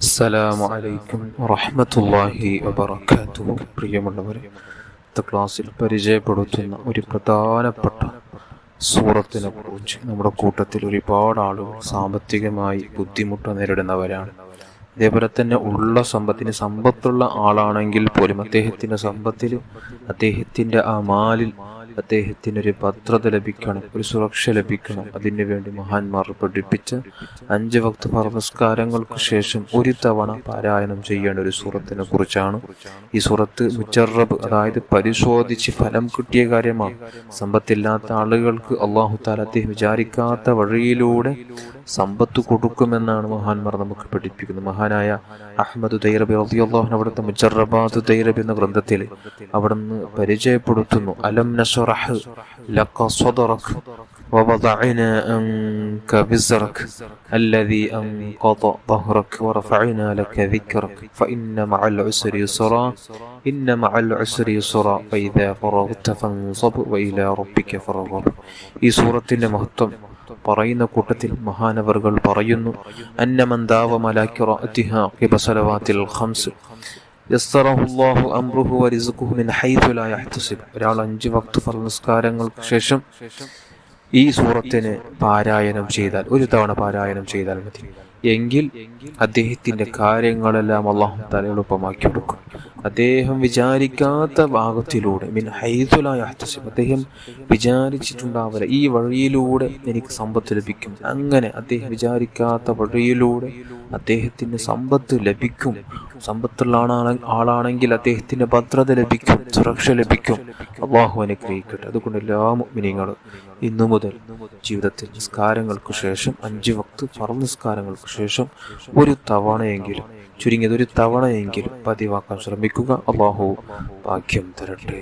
അസ്സലാമു അലൈക്കും വറഹ്മത്തുള്ളാഹി വബറകാതുഹു. പ്രിയമുള്ളവരെ, ഇന്നത്തെ ക്ലാസ്സിൽ പരിചയപ്പെടുത്തുന്ന ഒരു പ്രധാനപ്പെട്ട സൂറത്തിനെ കുറിച്ച് നമ്മുടെ കൂട്ടത്തിൽ ഒരുപാട് ആളുകൾ സാമ്പത്തികമായി ബുദ്ധിമുട്ട് നേരിടുന്നവരാണ്. അതേപോലെ തന്നെ ഉള്ള സമ്പത്തുള്ള ആളാണെങ്കിൽ പോലും അദ്ദേഹത്തിൻ്റെ സമ്പത്തിൽ, അദ്ദേഹത്തിൻ്റെ ആ മാലിൽ അദ്ദേഹത്തിനൊരു ഭദ്രത ലഭിക്കണം, ഒരു സുരക്ഷ ലഭിക്കണം. അതിനു വേണ്ടി മഹാന്മാർ പഠിപ്പിച്ച 5 വക്ത് നമസ്കാരങ്ങൾക്ക് ശേഷം ഒരു തവണ പാരായണം ചെയ്യേണ്ട ഒരു സൂറത്തിനെ കുറിച്ചാണ്. ഈ സൂറത്ത് മുജറബ്, അതായത് പരിശോധിച്ച് ഫലം കിട്ടിയ കാര്യമാണ്. സമ്പത്തില്ലാത്ത ആളുകൾക്ക് അല്ലാഹു തആല അദ്ദേഹം വിചാരിക്കാത്ത വഴിയിലൂടെ സമ്പത്ത് കൊടുക്കുമെന്നാണ് മഹാന്മാർ നമുക്ക് പഠിപ്പിക്കുന്നത്. മഹാനായ അഹ്മദ് ദൈറബി റളിയല്ലാഹു അൻഹു അവിടുത്തെ മുജറബാത്ത് ദൈറബി എന്ന ഗ്രന്ഥത്തിൽ അവിടുന്ന് പരിചയപ്പെടുത്തുന്നു, അലം നശ്റഹ് ലക സദ്റക വവദഅനാ അൻക വിസ്റക അല്ലദീ അൻഖദ ظهرك ورفعنا لك ذكرك فإن مع العسر يسرا إن مع العسر يسرا فإذا فرغت فانصب وإلى ربك فارغب. ഈ സൂറത്തിന്റെ മഹത്വം പറയുന്ന കൂട്ടത്തിൽ മഹാനവറുകൾ പറയുന്നു, അന്നമൻ ദാവമ അലാ ഖിറാഅതിഹാ ഖിബസലവാതിൽ ഖംസ് യസ്സറഹുല്ലാഹു അംറുഹു വറിസ്ഖുഹു മിൻ ഹൈഥു ലാ യഹ്തസിബ്. ഒരാൾ 5 വക്ത് നമസ്കാരങ്ങൾക്ക് ശേഷം ഈ സൂറത്തിന് പാരായണം ചെയ്താൽ, ഒരു തവണ പാരായണം ചെയ്താൽ മതി, എങ്കിൽ അദ്ദേഹത്തിന്റെ കാര്യങ്ങളെല്ലാം അല്ലാഹു തആല എളുപ്പമാക്കി കൊടുക്കും. അദ്ദേഹം വിചാരിക്കാത്ത ഭാഗത്തിലൂടെ, മിൻ ഹൈഥു ലാ യഹ്തസിബ്, അദ്ദേഹം വിചാരിച്ചിട്ടുണ്ടാവില്ല ഈ വഴിയിലൂടെ എനിക്ക് സമ്പത്ത് ലഭിക്കും, അങ്ങനെ അദ്ദേഹം വിചാരിക്കാത്ത വഴിയിലൂടെ അദ്ദേഹത്തിന് സമ്പത്ത് ലഭിക്കും. സമ്പത്തുള്ള ആളാണെങ്കിൽ അദ്ദേഹത്തിന് ഭദ്രത ലഭിക്കും, സുരക്ഷ ലഭിക്കും. അല്ലാഹു അനുഗ്രഹിക്കട്ടെ. അതുകൊണ്ട് എല്ലാ മുഅ്മിനീങ്ങളും ഇന്നു മുതൽ ജീവിതത്തിൽ നിസ്കാരങ്ങൾക്ക് ശേഷം 5 വക്ത് ഫർള് നിസ്കാരങ്ങൾക്ക് ശേഷം ഒരു തവണയെങ്കിലും, ചുരുങ്ങിയത് ഒരു തവണയെങ്കിലും പതിവാക്കാൻ ശ്രമിക്കുക. അല്ലാഹു ഭാഗ്യം തരട്ടെ.